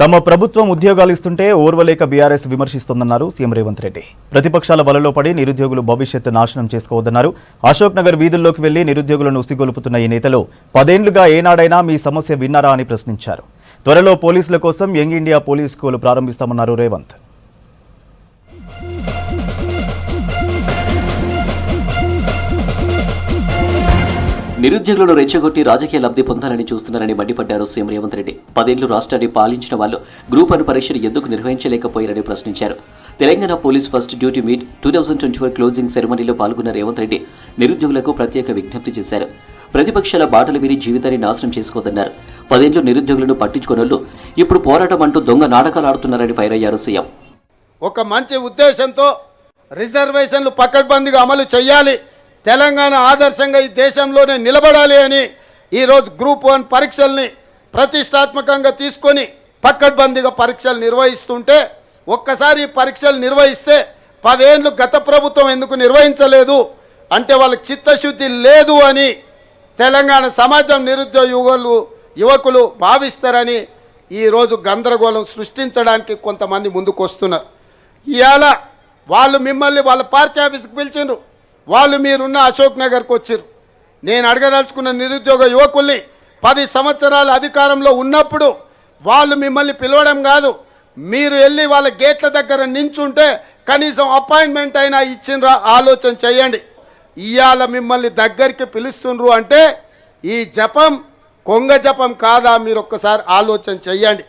తమ ప్రభుత్వం ఉద్యోగాలు ఇస్తుంటే ఓర్వలేక బీఆర్ఎస్ విమర్శిస్తోందన్నారు సీఎం రేవంత్ రెడ్డి. ప్రతిపక్షాల వలలో పడి నిరుద్యోగులు భవిష్యత్తు నాశనం చేసుకోవద్దన్నారు. అశోక్ నగర్ వీధుల్లోకి వెళ్లి నిరుద్యోగులను ఉసిగొలుపుతున్న ఈ నేతలు 10 ఏళ్లుగా ఏనాడైనా మీ సమస్య విన్నారా అని ప్రశ్నించారు. త్వరలో పోలీసుల కోసం యంగ్ ఇండియా పోలీస్ స్కూల్ ప్రారంభిస్తామన్నారు రేవంత్. నిరుద్యోగులను రెచ్చగొట్టి రాజకీయ లబ్ధి పొందాలని చూస్తున్నారని మండిపడ్డారు సీఎం రేవంత్ రెడ్డి. 10 ఏళ్లు రాష్ట్రాన్ని పాలించిన వాళ్ళు గ్రూప్ 1 పరీక్షలు ఎందుకు నిర్వహించలేకపోయారని ప్రశ్నించారు. Telangana police first duty meet 2024 closing సెరమనీలో పాల్గొన్న రేవంత్ రెడ్డి నిరుద్యోగులకు ప్రత్యేక విజ్ఞప్తి చేశారు. ప్రతిపక్షాల బాటలు విని జీవితాన్ని నాశనం చేసుకోదన్నారు. 10 ఏళ్లు నిరుద్యోగులను పట్టించుకోనోళ్లు ఇప్పుడు పోరాటం అంటూ దొంగ నాటకాలు ఆడుతున్నారని ఫైర్ అయ్యారు సీఎం. ఒక మంచి ఉద్దేశంతో రిజర్వేషన్లు పకడ్బందీగా అమలు చేయాలి, తెలంగాణ ఆదర్శంగా ఈ దేశంలోనే నిలబడాలి అని ఈరోజు గ్రూప్ 1 పరీక్షల్ని ప్రతిష్టాత్మకంగా తీసుకొని పకడ్బందీగా పరీక్షలు నిర్వహిస్తుంటే, ఒక్కసారి ఈ పరీక్షలు నిర్వహిస్తే 10 ఏళ్ళు గత ప్రభుత్వం ఎందుకు నిర్వహించలేదు అంటే వాళ్ళకి చిత్తశుద్ధి లేదు అని తెలంగాణ సమాజం నిరుద్యోగ యువకులు భావిస్తారని ఈరోజు గందరగోళం సృష్టించడానికి కొంతమంది ముందుకు వస్తున్నారు. ఇవాళ వాళ్ళు మిమ్మల్ని వాళ్ళ పార్టీ ఆఫీస్కి పిలిచిండ్రు, వాళ్ళు మీరున్న అశోక్ నగర్కి వచ్చారు. నేను అడగదలుచుకున్న నిరుద్యోగ యువకుల్ని 10 సంవత్సరాల అధికారంలో ఉన్నప్పుడు వాళ్ళు మిమ్మల్ని పిలవడం కాదు, మీరు వెళ్ళి వాళ్ళ గేట్ల దగ్గర నించుంటే కనీసం అపాయింట్మెంట్ అయినా ఇచ్చిండ్రా ఆలోచన చేయండి. ఇవాళ మిమ్మల్ని దగ్గరికి పిలుస్తుండ్రు అంటే ఈ జపం కొంగ జపం కాదా, మీరు ఒక్కసారి ఆలోచన చేయండి.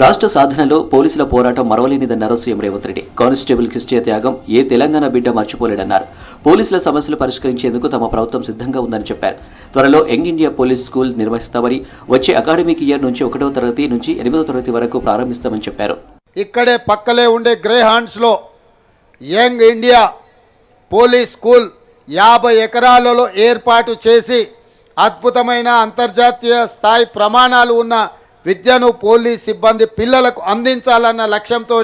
రాష్ట్ర సాధనలో పోలీసుల పోరాటం మరవలేనిదన్నారు సీఎం రేవంత్ రెడ్డి. కానిస్టేబుల్ కిష్టియ త్యాగం ఏ తెలంగాణ బిడ్డ మర్చిపోలేడన్నారు. పోలీసుల సమస్యలు పరిష్కరించేందుకు తమ ప్రభుత్వం సిద్ధంగా ఉందని చెప్పారు. త్వరలో యంగ్ ఇండియా పోలీస్ స్కూల్ నిర్వహిస్తామని, వచ్చే అకాడమిక్ ఇయర్ నుంచి 1వ తరగతి నుంచి 8వ తరగతి వరకు ప్రారంభిస్తామని చెప్పారు. ఇక్కడే పక్కలే ఉండే గ్రే హాండ్స్లో యంగ్ ఇండియా పోలీస్ స్కూల్ 50 ఎకరాలలో ఏర్పాటు చేసి అద్భుతమైన అంతర్జాతీయ స్థాయి ప్రమాణాలు ఉన్న విద్యను పోలీస్ సిబ్బంది పిల్లలకు అందించాలన్న లక్ష్యంతో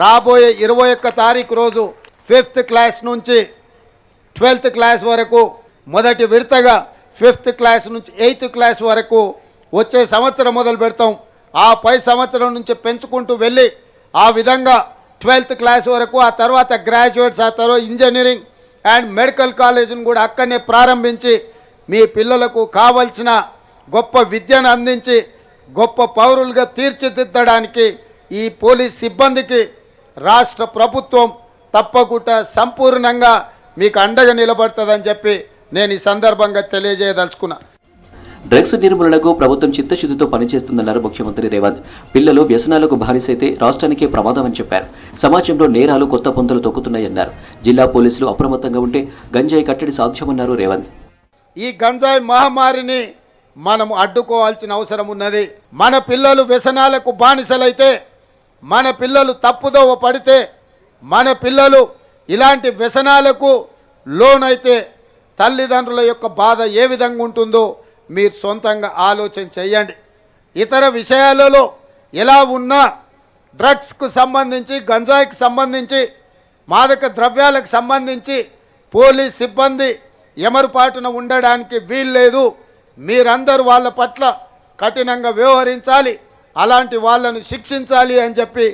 రాబోయే 21 తారీఖు రోజు 5th క్లాస్ నుంచి 12th క్లాస్ వరకు మొదటి విడతగా 5th క్లాస్ నుంచి 8th క్లాస్ వరకు వచ్చే సంవత్సరం మొదలు పెడతాం. ఆ పై సంవత్సరం నుంచి పెంచుకుంటూ వెళ్ళి ఆ విధంగా 12th క్లాస్ వరకు, ఆ తర్వాత గ్రాడ్యుయేట్స్, ఆ తర్వాత ఇంజనీరింగ్ అండ్ మెడికల్ కాలేజీని కూడా అక్కడనే ప్రారంభించి మీ పిల్లలకు కావలసిన గొప్ప విద్యను అందించి గొప్ప పౌరులుగా తీర్చిదిద్దడానికి ఈ పోలీస్ సిబ్బందికి రాష్ట్ర ప్రభుత్వం తప్పకుండా సంపూర్ణంగా మీకు అండగా నిలబడుతుందని చెప్పి నేను ఈ సందర్భంగా తెలియజేయదలుచుకున్నా. డ్రగ్స్ నిర్మూలనకు ప్రభుత్వం చిత్తశుద్ధితో పనిచేస్తుందన్నారు ముఖ్యమంత్రి రేవంత్. పిల్లలు వ్యసనాలకు బానిసైతే రాష్ట్రానికే ప్రమాదమని చెప్పారు. సమాజంలో నేరాలు కొత్త పొంతలు తొక్కుతున్నాయన్నారు. జిల్లా పోలీసులు అప్రమత్తంగా ఉంటే గంజాయి కట్టడి సాధ్యమన్నారు రేవంత్. ఈ గంజాయి మహమ్మారిని మనం అడ్డుకోవాల్సిన అవసరం ఉన్నది. మన పిల్లలు వ్యసనాలకు బానిసలైతే, మన పిల్లలు తప్పుదోవ పడితే, మన పిల్లలు ఇలాంటి వ్యసనాలకు లోనైతే తల్లిదండ్రుల యొక్క బాధ ఏ విధంగా ఉంటుందో మీరు సొంతంగా ఆలోచన చేయండి. ఇతర విషయాలలో ఎలా ఉన్నా డ్రగ్స్కు సంబంధించి, గంజాయికి సంబంధించి, మాదక ద్రవ్యాలకు సంబంధించి పోలీస్ సిబ్బంది ఎమరుపాటున ఉండడానికి వీల్లేదు. మీరందరూ వాళ్ళ పట్ల కఠినంగా వ్యవహరించాలి, అలాంటి వాళ్ళను శిక్షించాలి అని చెప్పి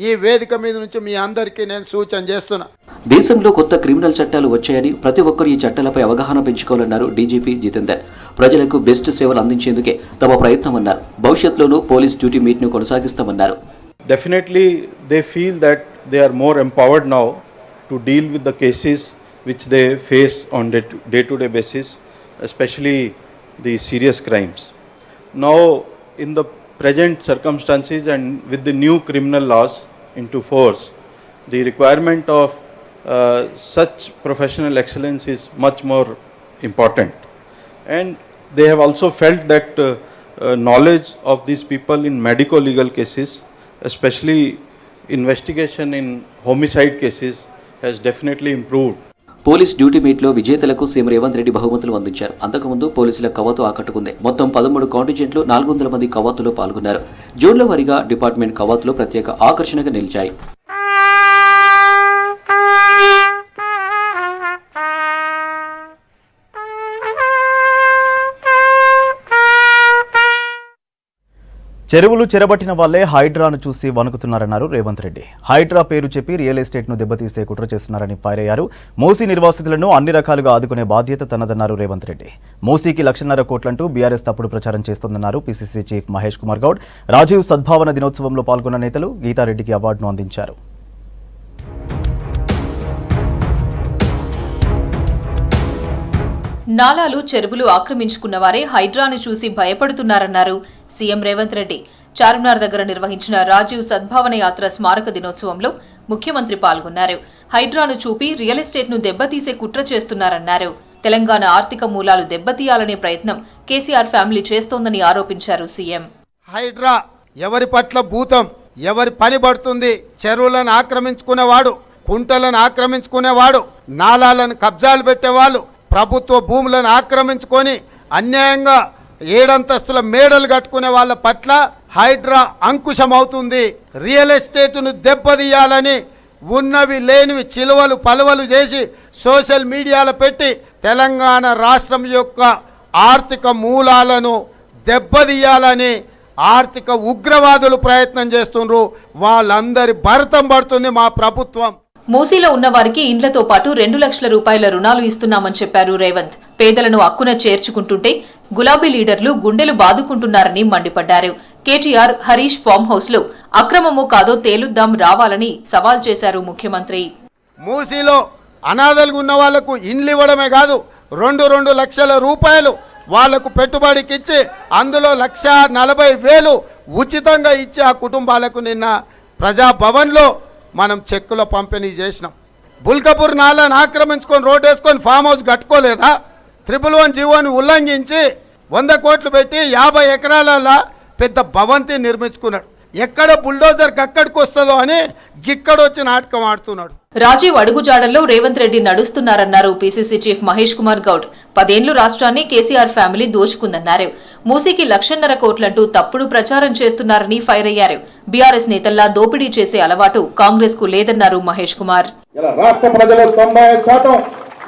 ఈ వేదిక మీద నుంచి మీ అందరికీ నేను సూచన చేస్తున్నా. దేశంలో కొత్త క్రిమినల్ చట్టాలు వచ్చాయని, ప్రతి ఒక్కరు ఈ చట్టాలపై అవగాహన పెంచుకోవాలన్నారు డీజీపీ జితేందర్. ప్రజలకు బెస్ట్ సేవలు అందించేందుకే తమ ప్రయత్నం అన్నారు. భవిష్యత్తులోనూ పోలీస్ డ్యూటీ మీట్ను కొనసాగిస్తామన్నారు. Definitely they feel that they are more empowered now to deal with the cases which they face on day-to-day basis, especially the serious crimes. Now, in the present circumstances and with the new criminal laws into force, the requirement of such professional excellence is much more important. And they have also felt that knowledge of these people in medico-legal cases, especially investigation in homicide cases, has definitely improved. Police duty మీట్లో విజేతలకు CM Revanth Reddy బహుమతులు అందించారు. అంతకుముందు పోలీసుల కవాతు ఆకట్టుకుంది. మొత్తం 13 కాంటింజెంట్లు 400 మంది కవాతులో పాల్గొన్నారు. జోన్ల వారీగా డిపార్ట్మెంట్ కవాతులో ప్రత్యేక ఆకర్షణగా నిలిచాయి. చెరువులు చెరబట్టిన వాళ్లే హైడ్రాను చూసి వణుకుతున్నారన్నారు రేవంత్ రెడ్డి. హైడ్రా పేరు చెప్పి రియల్ ఎస్టేట్ ను దెబ్బతీసే కుట్ర చేస్తున్నారని ఫైర్ అయ్యారు. మూసీ నిర్వాసితులను అన్ని రకాలుగా ఆదుకునే బాధ్యత తనదన్నారు రేవంత్ రెడ్డి. మూసీకి 1,50,000 కోట్లంటూ బీఆర్ఎస్ తప్పుడు ప్రచారం చేస్తోందన్నారు పీసీసీ చీఫ్ మహేష్ కుమార్ గౌడ్. రాజీవ్ సద్భావన దినోత్సవంలో పాల్గొన్న నేతలు గీతారెడ్డికి అవార్డును అందించారు. నాలాలు చెరువులు ఆక్రమించుకున్న వారే హైడ్రాను చూసి భయపడుతున్నారన్నారు సీఎం రేవంత్ రెడ్డి. చార్మినార్ దగ్గర నిర్వహించిన రాజీవ్ సద్భావన యాత్ర స్మారక దినోత్సవంలో ముఖ్యమంత్రి పాల్గొన్నారు. హైడ్రాను చూపి రియల్ ఎస్టేట్ ను దెబ్బతీసే కుట్ర చేస్తున్నారన్నారు. తెలంగాణ ఆర్థిక మూలాలు దెబ్బతీయాలనే ప్రయత్నం కేసీఆర్ ఫ్యామిలీ చేస్తోందని ఆరోపించారు సీఎం. హైడ్రా ఎవరి పట్ల భూతం, ఎవరి పని పడుతుంది? చెరువులను ఆక్రమించుకునేవాడు, కుంటలను ఆక్రమించుకునేవాడు, నాలాలను కబ్జాలు పెట్టేవాళ్ళు, ప్రభుత్వ భూములను ఆక్రమించుకొని అన్యాయంగా 7 అంతస్తుల మేడలు కట్టుకునే వాళ్ళ పట్ల హైడ్రా అంకుశం అవుతుంది. రియల్ ఎస్టేట్ను దెబ్బతీయాలని ఉన్నవి లేనివి చిలువలు పలువలు చేసి సోషల్ మీడియాలో పెట్టి తెలంగాణ రాష్ట్రం యొక్క ఆర్థిక మూలాలను దెబ్బతీయాలని ఆర్థిక ఉగ్రవాదులు ప్రయత్నం చేస్తున్నారు. వాళ్ళందరి భరతం పడుతుంది మా ప్రభుత్వం. మూసీలో ఉన్న వారికి ఇండ్లతో పాటు 2 లక్షల రూపాయల రుణాలు ఇస్తున్నామని చెప్పారు రేవంత్. పేదలను అక్కున చేర్చుకుంటుంటే గులాబీ లీడర్లు గుండెలు బాదుకుంటున్నారని మండిపడ్డారు. కేటీఆర్, హరీష్ ఫామ్ హౌస్ లో అక్రమమో కాదో తేలుద్దాం రావాలని సవాల్ చేశారు ముఖ్యమంత్రి. మూసీలో అనాథలుగా ఉన్న వాళ్లకు ఇండ్లు ఇవ్వడమే కాదు, 2 లక్షల రూపాయలు వాళ్లకు పెట్టుబడికి ఇచ్చి అందులో 1,40,000 ఉచితంగా ఇచ్చి ఆ కుటుంబాలకు నిన్న ప్రజాభవన్లో మనం చెక్కుల పంపిణీ చేసినాం. బుల్కపూర్ నాలను ఆక్రమించుకొని రోడ్ వేసుకొని ఫామ్ హౌస్ కట్టుకోలేదా? 111 జీవోని ఉల్లంఘించి 100 కోట్లు పెట్టి 50 ఎకరాల పెద్ద భవంతి నిర్మించుకున్నాడు. ఎక్కడ బుల్డోజర్కి అక్కడికి వస్తుందో అని గిక్కడొచ్చి నాటకం ఆడుతున్నాడు. రాజీవ్ అడుగుజాడల్లో రేవంత్ రెడ్డి నడుస్తున్నారన్నారు పీసీసీ చీఫ్ మహేష్ కుమార్ గౌడ్. 10 ఏళ్లు రాష్ట్రాన్ని కేసీఆర్ ఫ్యామిలీ దోచుకుందన్నారు. మూసీకి 1,50,000 కోట్లంటూ తప్పుడు ప్రచారం చేస్తున్నారని ఫైర్ అయ్యారు. బీఆర్ఎస్ నేతల్లా దోపిడీ చేసే అలవాటు కాంగ్రెస్ కు లేదన్నారు మహేష్ కుమార్. రాష్ట్ర ప్రజలు 90%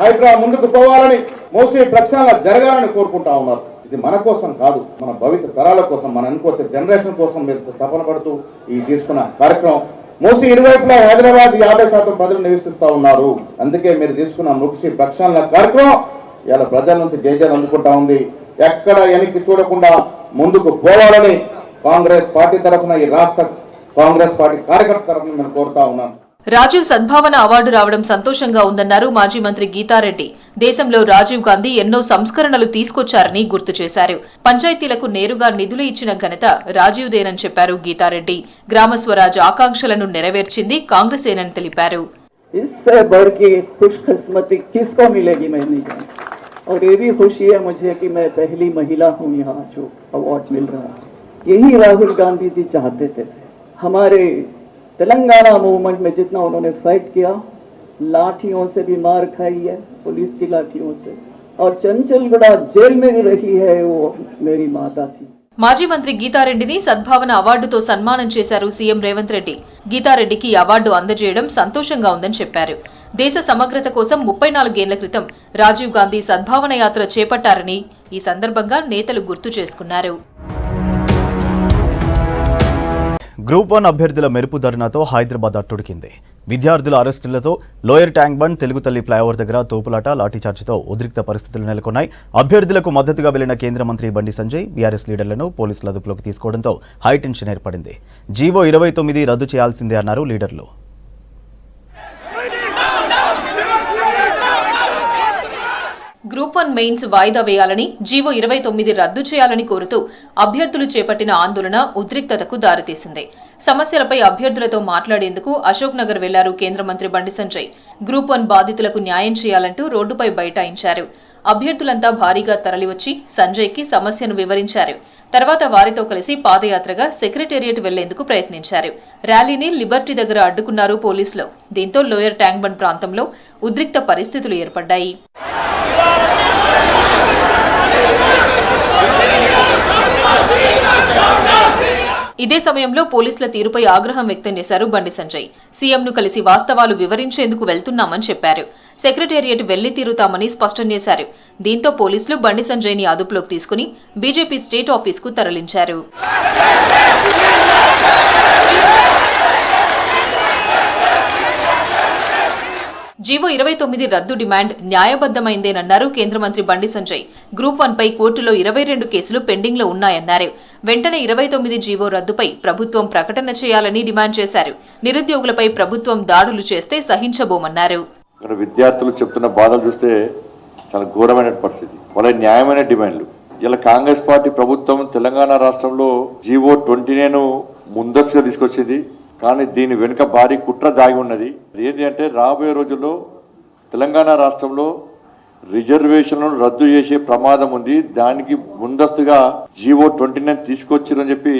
హైడ్రా ముందుకు పోవాలని, మూసీ ప్రక్షాళన జరగాలని కోరుకుంటా ఉన్నారు. ఇది మన కోసం కాదు, మన భవిష్యత్ తరాల కోసం, మన అనుకోసే జనరేషన్ కోసం మీరు తపన పడుతూ ఈ తీసుకున్న కార్యక్రమం. మూసీ ఇరువైపులా హైదరాబాద్ 50% ప్రజలు నివసిస్తూ ఉన్నారు. అందుకే మీరు తీసుకున్న మూసీ ప్రక్షాళన కార్యక్రమం ఇలా ప్రజల నుంచి జయజలు అందుకుంటా ఉంది. ఎక్కడ వెనక్కి చూడకుండా ముందుకు పోవాలని కాంగ్రెస్ పార్టీ తరఫున, ఈ రాష్ట్ర కాంగ్రెస్ పార్టీ కార్యకర్త తరఫున నేను కోరుతా ఉన్నాను. రాజీవ్ సద్భావన అవార్డు రావడం సంతోషంగా ఉందన్నారు మాజీ మంత్రి గీతారెడ్డి. దేశంలో రాజీవ్ గాంధీ ఎన్నో సంస్కరణలు తీసుకొచ్చారని గుర్తు చేశారు. పంచాయతీలకు నేరుగా నిధులు ఇచ్చిన ఘనత రాజీవ్దేనని చెప్పారు గీతారెడ్డి. గ్రామ స్వరాజ్ ఆకాంక్షలను నెరవేర్చింది కాంగ్రెసేనని తెలిపారు. और ये भी खुशी है मुझे कि मैं पहली महिला हूँ यहाँ जो अवार्ड मिल रहा है. यही राहुल गांधी जी चाहते थे. हमारे तेलंगाना मूवमेंट में जितना उन्होंने फाइट किया, लाठियों से भी मार खाई है, पुलिस की लाठियों से, और चंचलगढ़ जेल में भी रही है, वो मेरी माता थी. మాజీ మంత్రి గీతారెడ్డిని సద్భావన అవార్డుతో సన్మానం చేశారు సీఎం రేవంత్ రెడ్డి. గీతారెడ్డికి అవార్డు అందజేయడం సంతోషంగా ఉందని చెప్పారు. దేశ సమగ్రత కోసం 34 ఏళ్ల క్రితం రాజీవ్ గాంధీ సద్భావన యాత్ర చేపట్టారని ఈ సందర్భంగా నేతలు గుర్తు చేసుకున్నారు. గ్రూప్ 1 అభ్యర్థుల మెరుపు ధర్నాతో హైదరాబాద్ అట్టుడికింది. విద్యార్థుల అరెస్టులతో లోయర్ ట్యాంక్ బండ్, తెలుగుతల్లి ఫ్లైఓవర్ దగ్గర తోపులాట, లాఠీచార్జితో ఉద్రిక్త పరిస్థితులు నెలకొన్నాయి. అభ్యర్థులకు మద్దతుగా వెళ్లిన కేంద్ర మంత్రి బండి సంజయ్ బీఆర్ఎస్ లీడర్లను పోలీసుల అదుపులోకి తీసుకోవడంతో హైటెన్షన్ ఏర్పడింది. జీవో 29 రద్దు చేయాల్సిందే అన్నారు లీడర్లు. గ్రూప్ 1 మెయిన్స్ వాయిదా వేయాలని, జీవో 29 రద్దు చేయాలని కోరుతూ అభ్యర్థులు చేపట్టిన ఆందోళన ఉద్రిక్తతకు దారితీసింది. సమస్యలపై అభ్యర్థులతో మాట్లాడేందుకు అశోక్ నగర్ వెళ్లారు కేంద్ర మంత్రి బండి సంజయ్. గ్రూప్ 1 బాధితులకు న్యాయం చేయాలంటూ రోడ్డుపై బైఠాయించారు. అభ్యర్థులంతా భారీగా తరలివచ్చి సంజయ్కి సమస్యను వివరించారు. తర్వాత వారితో కలిసి పాదయాత్రగా సెక్రటేరియట్ వెళ్లేందుకు ప్రయత్నించారు. ర్యాలీని లిబర్టీ దగ్గర అడ్డుకున్నారు పోలీసులు. దీంతో లోయర్ ట్యాంక్ బండ్ ప్రాంతంలో ఉద్రిక్త పరిస్థితులు ఏర్పడ్డాయి. ఇదే సమయంలో పోలీసుల తీరుపై ఆగ్రహం వ్యక్తం చేశారు బండి సంజయ్. సీఎంను కలిసి వాస్తవాలు వివరించేందుకు వెళ్తున్నామని చెప్పారు. సెక్రటేరియట్ వెళ్లి తీరుతామని స్పష్టం చేశారు. దీంతో పోలీసులు బండి సంజయ్ని అదుపులోకి తీసుకుని బీజేపీ స్టేట్ ఆఫీస్కు తరలించారు. జీవో 29 రద్దు డిమాండ్ న్యాయబద్దమైందేనన్నారు కేంద్ర మంత్రి బండి సంజయ్. గ్రూప్ 1 పై కోర్టులో 22 కేసులు పెండింగ్లో ఉన్నాయన్నారు. వెంటనే 29 జీవో రద్దుపై ప్రభుత్వం ప్రకటన చేయాలని డిమాండ్ చేశారు. నిరుద్యోగులపై ప్రభుత్వం దాడులు చేస్తే సహించబోమన్నారు. విద్యార్థులు చెప్తున్న బాధలు చూస్తే చాలా ఘోరమైన పరిస్థితి. వాళ్ళ న్యాయమైన డిమాండ్లు. ఇలా కాంగ్రెస్ పార్టీ ప్రభుత్వం తెలంగాణ రాష్ట్రంలో జీవో 29 ముందస్తుగా తీసుకొచ్చింది. కానీ దీని వెనుక భారీ కుట్ర దాగి ఉన్నది. ఏంటి అంటే రాబోయే రోజుల్లో తెలంగాణ రాష్ట్రంలో రిజర్వేషన్లను రద్దు చేసే ప్రమాదం ఉంది. దానికి ముందస్తుగా జీవో 29 తీసుకొచ్చిరని చెప్పి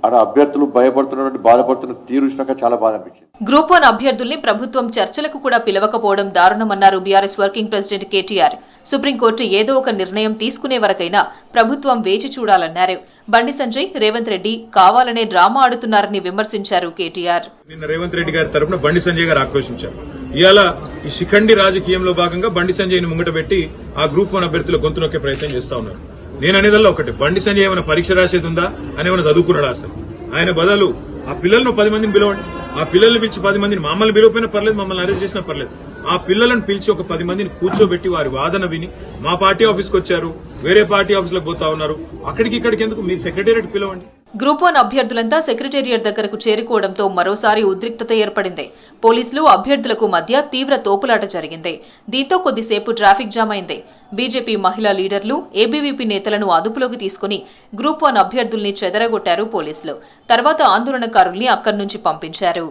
ఆడ అభ్యర్థులు భయపడుతున్నటువంటి బాధపడుతున్న తీరు చూసినాక చాలా బాధ అనిపించింది. గ్రూప్ 1 అభ్యర్థుల్ని ప్రభుత్వం చర్చలకు కూడా పిలవకపోవడం దారుణమన్నారు BRS working president KTR. Supreme court ఏదో ఒక నిర్ణయం తీసుకునే వరకైనా ప్రభుత్వం వేచి చూడాలన్నారు. బండి సంజయ్, రేవంత్ రెడ్డి కావాలనే డ్రామా ఆడుతున్నారని విమర్శించారు కేటీఆర్. నిన్న రేవంత్ రెడ్డి గారి తరఫున బండి సంజయ్ గారు ఆక్రోశించారు. ఇవాళ ఈ శిఖండి రాజకీయంలో భాగంగా బండి సంజయ్ని ముంగట పెట్టి ఆ గ్రూప్ 1 అభ్యర్థుల గొంతు నొక్కే ప్రయత్నం చేస్తా ఉన్నారు. నేను అనేదల్లా ఒకటి, బండి సంజయ్ ఏమైనా పరీక్ష రాసేది ఉందా అని ఏమైనా చదువుకున్నాడా అసలు? ఆయన బదులు ఆ పిల్లలను 10 మందిని పిలవండి. ఆ పిల్లల్ని పిలిచి 10 మందిని, మమ్మల్ని పిలవపోయినా పర్లేదు, మమ్మల్ని అరెస్ట్ చేసినా పర్లేదు, ఆ పిల్లలను పిలిచి ఒక 10 మందిని కూర్చోబెట్టి వారి వాదన విని, మా పార్టీ ఆఫీస్కి వచ్చారు, వేరే పార్టీ ఆఫీసులకు పోతా ఉన్నారు, అక్కడికి ఇక్కడికి ఎందుకు, మీ సెక్రటేరియట్ పిలవండి. గ్రూప్ 1 అభ్యర్థులంతా సెక్రటేరియట్ దగ్గరకు చేరుకోవడంతో మరోసారి ఉద్రిక్తత ఏర్పడింది. పోలీసులు అభ్యర్థులకు మధ్య తీవ్ర తోపులాట జరిగింది. దీంతో కొద్దిసేపు ట్రాఫిక్ జామ్ అయింది. బీజేపీ మహిళా లీడర్లు, ఏబీవీపీ నేతలను అదుపులోకి తీసుకుని గ్రూప్ 1 అభ్యర్థుల్ని చెదరగొట్టారు పోలీసులు. తర్వాత ఆందోళనకారుల్ని అక్కడి నుంచి పంపించారు.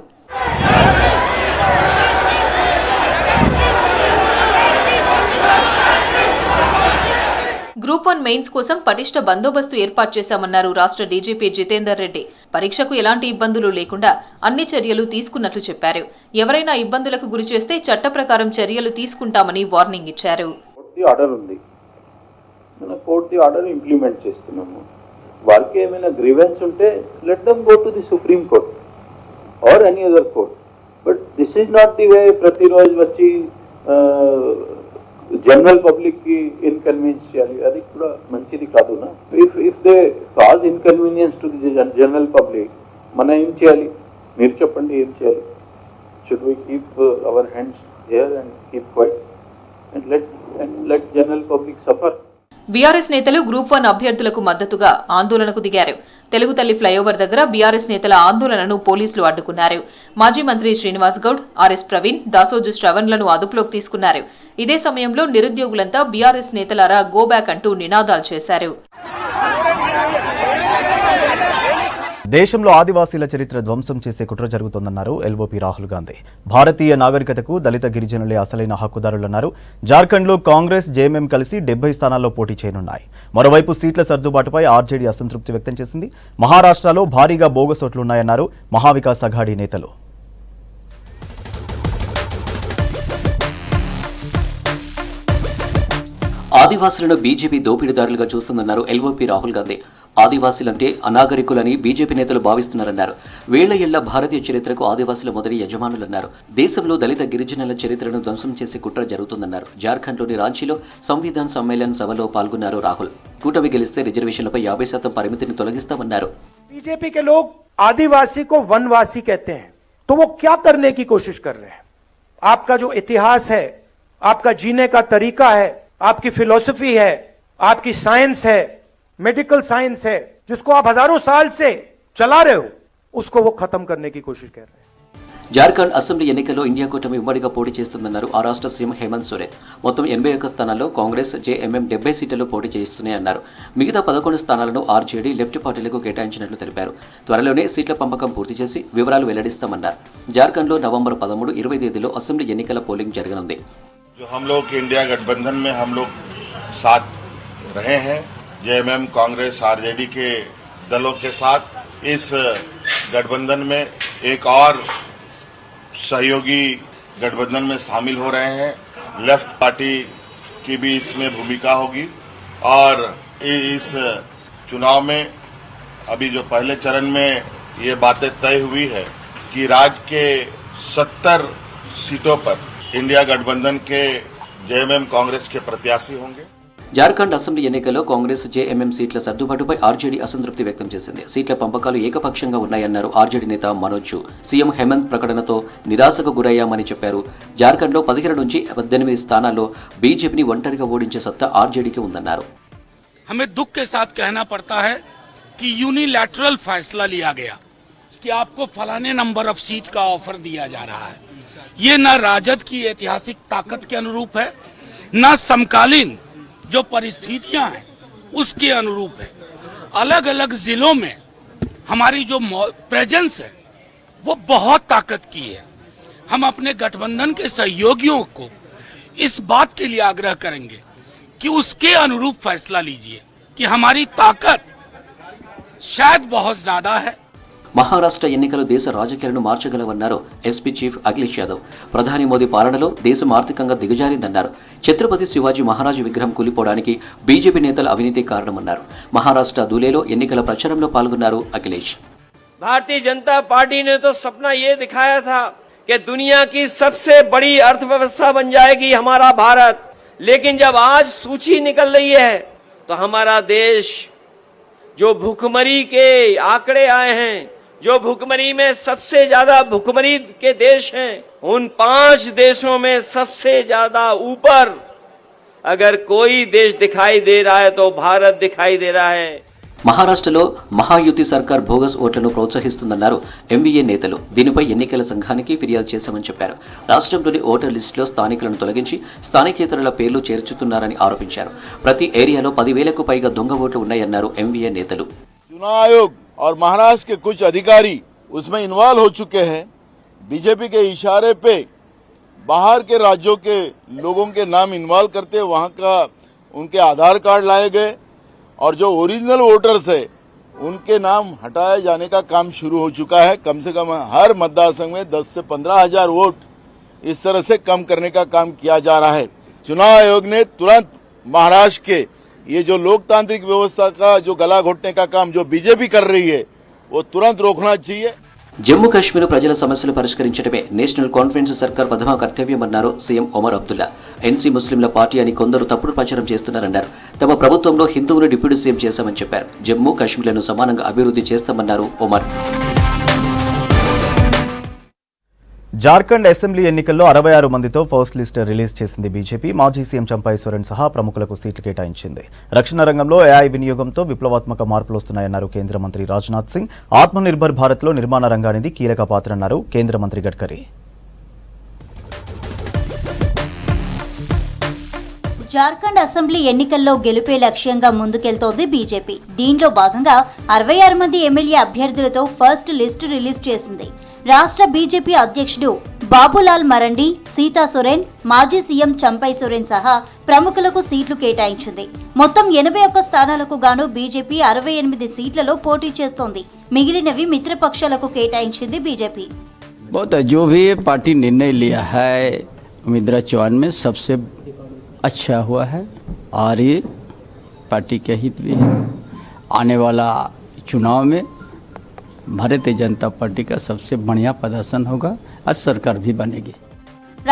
గ్రూప్ 1 మెయిన్స్ కోసం పటిష్ట బందోబస్తు ఏర్పాటు చేశామన్నారు రాష్ట్ర డీజీపీ జితేందర్ రెడ్డి. పరీక్షకు ఎలాంటి ఇబ్బందులు లేకుండా అన్ని చర్యలు తీసుకున్నట్లు చెప్పారు. ఎవరైనా ఇబ్బందులకు గురి చేస్తే చట్ట ప్రకారం చర్యలు తీసుకుంటామని వార్నింగ్ ఇచ్చారు. ఆర్డర్ ఉంది, మన కోర్టు ఆర్డర్ ఇంప్లిమెంట్ చేస్తున్నాము. వారికి ఏమైనా గ్రీవెన్స్ ఉంటే let them go to the supreme court or any other court. But this is not the way ప్రతిరోజు వచ్చి జనరల్ పబ్లిక్ కి ఇన్కన్వీనియన్స్ చేయాలి. అది కూడా మంచిది కాదునా. If they cause inconvenience to the general public, మనం ఏం చేయాలి? మీరు చెప్పండి, ఏం చేయాలి? Should we keep our hands here and keep quiet and let general public suffer? BRS నేతలు గ్రూప్ 1 అభ్యర్థులకు మద్దతుగా ఆందోళనకు దిగారు. తెలుగు తల్లి ఫ్లైఓవర్ దగ్గర బీఆర్ఎస్ నేతల ఆందోళనను పోలీసులు అడ్డుకున్నారు. మాజీ మంత్రి శ్రీనివాస్ గౌడ్, ఆర్ఎస్ ప్రవీణ్, దాసోజు శ్రవణ్లను అదుపులోకి తీసుకున్నారు. ఇదే సమయంలో నిరుద్యోగులంతా బీఆర్ఎస్ నేతలారా గో బ్యాక్ అంటూ నినాదాలు చేశారు. దేశంలో ఆదివాసీల చరిత్ర ధ్వంసం చేసే కుట్ర జరుగుతోందన్నారు ఎల్ఓపీ రాహుల్ గాంధీ. భారతీయ నాగరికతకు దళిత గిరిజనులే అసలైన హక్కుదారులన్నారు. జార్ఖండ్లో కాంగ్రెస్, జేఎంఎం కలిసి 70 స్థానాల్లో పోటీ చేయనున్నాయి. మరోవైపు సీట్ల సర్దుబాటుపై ఆర్జేడీ అసంతృప్తి వ్యక్తం చేసింది. మహారాష్ట్రలో భారీగా బోగస్ ఓట్లున్నాయన్నారు మహావికాస్ అఘాడీ నేతలు. ఆదివాసులను బీజేపీ దోపిడీదారులుగా చూస్తుందన్నారు ఎల్ఓపీ రాహుల్ గాంధీ. ఆదివాసీలంటే అనాగరికులని బీజేపీ నేతలు భావిస్తున్నారన్నారు. వేళ్ల ఏళ్ల భారతీయ చరిత్రకు ఆదివాసుల మొదటి యజమానులన్నారు. దేశంలో దళిత గిరిజనుల చరిత్రను ధ్వంసం చేసే కుట్ర జరుగుతుందన్నారు. జార్ఖండ్లోని రాంచీలో సంవిధాన్ సమ్మేళన్ సభలో పాల్గొన్నారు రాహుల్. కూటమి గెలిస్తే రిజర్వేషన్లపై 50% పరిమితిని తొలగిస్తామన్నారు. बीजेपी के लोग आदिवासी को वनवासी कहते हैं, तो वो क्या करने की कोशिश कर रहे हैं? आपका जो इतिहास है, आपका जीने का तरीका है, आपकी फिलॉसफी है, आपकी साइंस है, मेडिकल साइंस है, जिसको आप हजारों साल से चला रहे हो, उसको वो खत्म करने की कोशिश कर रहे हैं. జార్ఖండ్ అసెంబ్లీ ఎన్నికల్లో ఇండియా కూటమి ఉమ్మడిగా పోటీ చేస్తుందన్నారు ఆ రాష్ట్ర సీఎం హేమంత్ సోరెన్. మొత్తం 81 స్థానాల్లో కాంగ్రెస్, జేఎంఎం 70 సీట్లలో పోటీ చేస్తున్నాయన్నారు. మిగతా 11 స్థానాలను ఆర్జేడీ, లెఫ్ట్ పార్టీలకు కేటాయించినట్లు తెలిపారు. త్వరలోనే సీట్ల పంపకం పూర్తి చేసి వివరాలు వెల్లడిస్తామన్నారు. జార్ఖండ్లో నవంబర్ 13, 20 తేదీలో అసెంబ్లీ ఎన్నికల పోలింగ్ జరగనుంది. हम लोग इंडिया गठबंधन में हम लोग साथ रहे हैं, जेएमएम, कांग्रेस, आरजेडी के दलों के साथ इस गठबंधन में एक और सहयोगी गठबंधन में शामिल हो रहे हैं. लेफ्ट पार्टी की भी इसमें भूमिका होगी और इस चुनाव में अभी जो पहले चरण में ये बातें तय हुई है कि राज्य के 70 सीटों पर इंडिया गठबंधन के जेएमएम कांग्रेस के प्रत्याशी होंगे। జార్ఖండ్ అసెంబ్లీ ఎన్నికల్లో కాంగ్రెస్ జేఎంఎం సీట్ల సర్దుబాటుపై ఆర్జేడీ అసంతృప్తి వ్యక్తం చేసింది. సీట్ల పంపకాలు ఏకపక్షంగా ఉన్నాయన్నారు ఆర్జేడీ నేత మనోజ్. సీఎం హేమంత్ ప్రకటనతో నిరాశకు గురయ్యామని చెప్పారు. జార్ఖండ్లో 17 నుంచి 18 స్థానాల్లో బీజేపీని ఒంటరిగా ఓడించే సత్తా ఆర్జేడీకి ఉందన్నారు. हमें दुख के साथ कहना पड़ता है कि यूनिलैटरल फैसला लिया गया कि आपको फलाने नंबर ऑफ सीट का ऑफर दिया जा रहा है। ये न राजद की ऐतिहासिक ताकत के अनुरूप है, न समकालीन जो परिस्थितियां हैं उसके अनुरूप है। अलग अलग जिलों में हमारी जो प्रेजेंस है वो बहुत ताकत की है। हम अपने गठबंधन के सहयोगियों को इस बात के लिए आग्रह करेंगे कि उसके अनुरूप फैसला लीजिए कि हमारी ताकत शायद बहुत ज्यादा है। మహారాష్ట్ర ఎన్నికలు దేశ రాజకీయాలను మార్చగలవన్నారు ఎస్పీ చీఫ్ అఖిలేష్ యాదవ్. ప్రధాని మోదీ పాలనలో దేశం ఆర్థికంగా దిగజారిందన్నారు. ఛత్రపతి శివాజీ మహారాజ్ విగ్రహం కూలిపోవడానికి బీజేపీ నేతల అవినీతి కారణమన్నారు. మహారాష్ట్ర ధూలేలో ఎన్నికల ప్రచారంలో పాల్గొన్నారు అఖిలేష్. भारतीय जनता पार्टी ने तो सपना ये दिखाया था कि दुनिया की सबसे बड़ी अर्थव्यवस्था बन जाएगी हमारा भारत, लेकिन जब आज सूची निकल रही है तो हमारा देश जो भुखमरी के आंकड़े आए हैं, जो भुखमरी में सबसे ज्यादा भुखमरी के देश हैं, उन 5 देशों में सबसे ज्यादा ऊपर अगर कोई देश दिखाई दे रहा है तो भारत दिखाई दे रहा है। మహారాష్ట్రలో మహాయుతి సర్కార్ బోగస్ ఓట్లను ప్రోత్సహిస్తుందన్నారు ఎంవీఏ నేతలు. దీనిపై ఎన్నికల సంఘానికి ఫిర్యాదు చేశామని చెప్పారు. రాష్ట్రంలోని ఓటర్ లిస్టులో స్థానికులను తొలగించి స్థానికేతరుల పేర్లు చేర్చుతున్నారని ఆరోపించారు. ప్రతి ఏరియాలో 10,000కు పైగా దొంగ ఓట్లు ఉన్నాయన్నారు ఎంవీఏ నేతలు. चुनाव आयोग और महाराष्ट्र के कुछ अधिकारी उसमें इन्वॉल्व हो चुके हैं। बीजेपी के इशारे पे बाहर के राज्यों के लोगों के नाम इन्वॉल्व करते वहां का उनके आधार कार्ड लाए गए और जो ओरिजिनल वोटर्स है उनके नाम हटाए जाने का काम शुरू हो चुका है। कम से कम हर मतदार संघ में 10 से 15,000 वोट इस तरह से कम करने का काम किया जा रहा है। चुनाव आयोग ने तुरंत महाराष्ट्र के ये जो लोकतांत्रिक व्यवस्था का जो गला घोटने का काम जो बीजेपी कर रही है वो तुरंत रोकना चाहिए। జమ్మూ కాశ్మీర్ ప్రజల సమస్యలు పరిష్కరించడమే నేషనల్ కాన్ఫరెన్స్ సర్కార్ ప్రథమ కర్తవ్యమన్నారు సీఎం ఒమర్ అబ్దుల్లా. ఎన్సీ ముస్లింల పార్టీ అని కొందరు తప్పుడు ప్రచారం చేస్తున్నారన్నారు. తమ ప్రభుత్వంలో హిందువులు డిప్యూటీ సీఎం చేశామని చెప్పారు. జమ్మూ కాశ్మీర్లను సమానంగా అభివృద్ధి చేస్తామన్నారు ఒమర్. జార్ఖండ్ అసెంబ్లీ ఎన్నికల్లో 66 మందితో ఫస్ట్ లిస్ట్ రిలీజ్ చేసింది బీజేపీ. మాజీ సీఎం చంపై సోరెన్ సహా ప్రముఖులకు సీట్లు కేటాయించింది. రక్షణ రంగంలో ఏఐ వినియోగంతో విప్లవాత్మక మార్పులు వస్తున్నాయన్నారు కేంద్ర మంత్రి రాజ్నాథ్ సింగ్. ఆత్మనిర్భర్ భారత్లో నిర్మాణ రంగానిది కీలక పాత్ర అన్నారు కేంద్ర మంత్రి గడ్కరీ. జార్ఖండ్ అసెంబ్లీ ఎన్నికల్లో గెలుపే లక్ష్యంగా ముందుకెళ్తోంది బీజేపీ. దీనిలో భాగంగా 66 మంది ఎమ్మెల్యే అభ్యర్థులతో ఫస్ట్ లిస్ట్ రిలీజ్ చేసింది. రాష్ట్ర బీజేపీ అధ్యక్షుడు బాబులాల్ మరండి, సీతా సోరెన్, మాజీ సీఎం చంపై సోరెన్ సహా ప్రముఖులకు సీట్లు కేటాయించింది. మొత్తం 81 స్థానాలకు గాను బీజేపీ 68 సీట్లలో పోటీ చేస్తోంది. మిగిలినవి మిత్రపక్షాలకు కేటాయించింది బీజేపీ. बहुत जो भी पार्टी निर्णय लिया है उम्मीदवार चयन में सबसे अच्छा हुआ है और ये पार्टी के हित भी है। आने वाला चुनाव में भारतीय जनता पार्टी का सबसे बढ़िया प्रदर्शन होगा और सरकार भी बनेगी.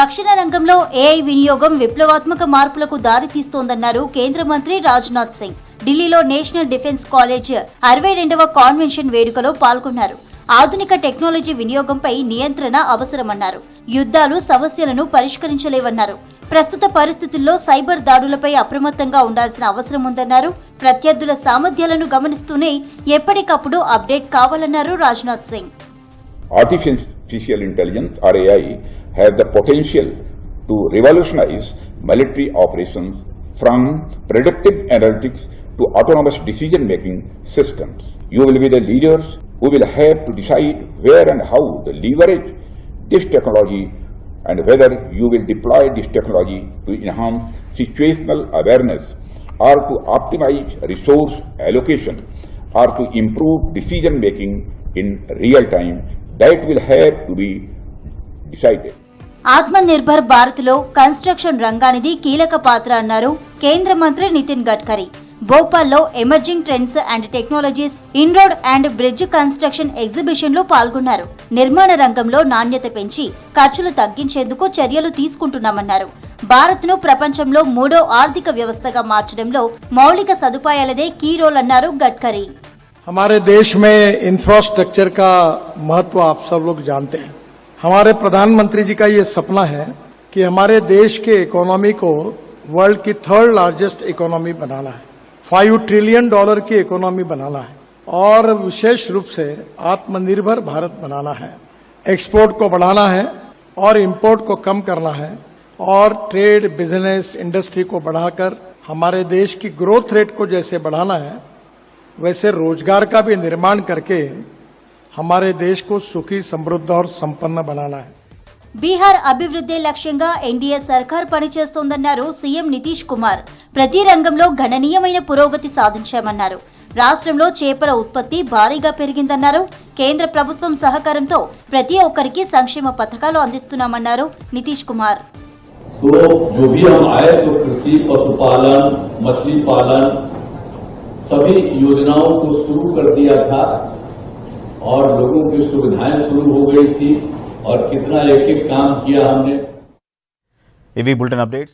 రక్షణ రంగంలో ఏఐ వినియోగం విప్లవాత్మక మార్పులకు దారితీస్తోందన్నారు కేంద్ర మంత్రి రాజ్నాథ్ సింగ్. ఢిల్లీలో నేషనల్ డిఫెన్స్ కాలేజ్ 62వ కాన్వెన్షన్ వేడుకలో పాల్గొన్నారు. ఆధునిక టెక్నాలజీ వినియోగంపై నియంత్రణ అవసరమన్నారు. యుద్ధాలు సమస్యలను పరిష్కరించలేవన్నారు. ప్రస్తుత పరిస్థితుల్లో సైబర్ దాడులపై అప్రమత్తంగా ఉండాల్సిన అవసరం ఉందన్నారు. ప్రత్యర్థుల సామర్థ్యాలను గమనిస్తూనే ఎప్పటికప్పుడు అప్డేట్ కావాలన్నారు Rajnath Singh. Artificial intelligence or AI have the potential to revolutionize military operations from predictive analytics to autonomous decision-making systems. You will be the leaders who will have to decide where and how to leverage this technology and whether you will deploy this technology to enhance situational awareness or to optimize resource allocation or to improve decision making in real time. That will have to be decided. Atmanirbhar Bharat లో construction రంగానిది కీలక పాత్ర అన్నారు కేంద్ర మంత్రి నితిన్ గడ్కరీ. భోపాల్లో emerging trends and technologies in road and bridge construction exhibition లో పాల్గొన్నారు. నిర్మాణ రంగంలో నాణ్యత పెంచి ఖర్చులు తగ్గించేందుకు చర్యలు తీసుకుంటున్నామన్నారు. భారత్ ను ప్రపంచంలో 3వ ఆర్థిక వ్యవస్థగా మార్చడంలో మౌలిక సదుపాయాలదే కీ రోల్ అన్నారు గడ్కరీ. हमारे देश में इंफ्रास्ट्रक्चर का महत्व आप सब लोग जानते हैं. हमारे प्रधानमंत्री जी का ये सपना है कि हमारे देश के इकोनॉमी को वर्ल्ड की 3rd लार्जेस्ट इकोनॉमी बनाना है, $5 ट्रिलियन की इकोनॉमी बनाना है और विशेष रूप से आत्मनिर्भर भारत बनाना है. एक्सपोर्ट को बढ़ाना है और इंपोर्ट को कम करना है और ट्रेड, बिजनेस, इंडस्ट्री को बढ़ाकर हमारे देश की ग्रोथ रेट को जैसे बढ़ाना है वैसे रोजगार का भी निर्माण करके हमारे देश को सुखी, समृद्ध और संपन्न बनाना है. బీహార్ అభివృద్ధి లక్ష్యంగా ఎన్డీఏ సర్కార్ పనిచేస్తోందన్నారు సీఎం నితీష్ కుమార్. ప్రతి రంగంలో గణనీయమైన పురోగతి సాధించామన్నారు. రాష్ట్రంలో చేపల ఉత్పత్తి భారీగా పెరిగిందన్నారు. కేంద్ర ప్రభుత్వం సహకారంతో ప్రతి ఒక్కరికి సంక్షేమ పథకాలు అందిస్తున్నామన్నారు నితీష్ కుమార్. तो जो भी हम आए तो कृषि, पशुपालन, मछली पालन सभी योजनाओं को शुरू कर दिया था और लोगों की सुविधाएं शुरू हो गई थी और कितना एक एक काम किया हमने. इवी बुलेटिन अपडेट्स.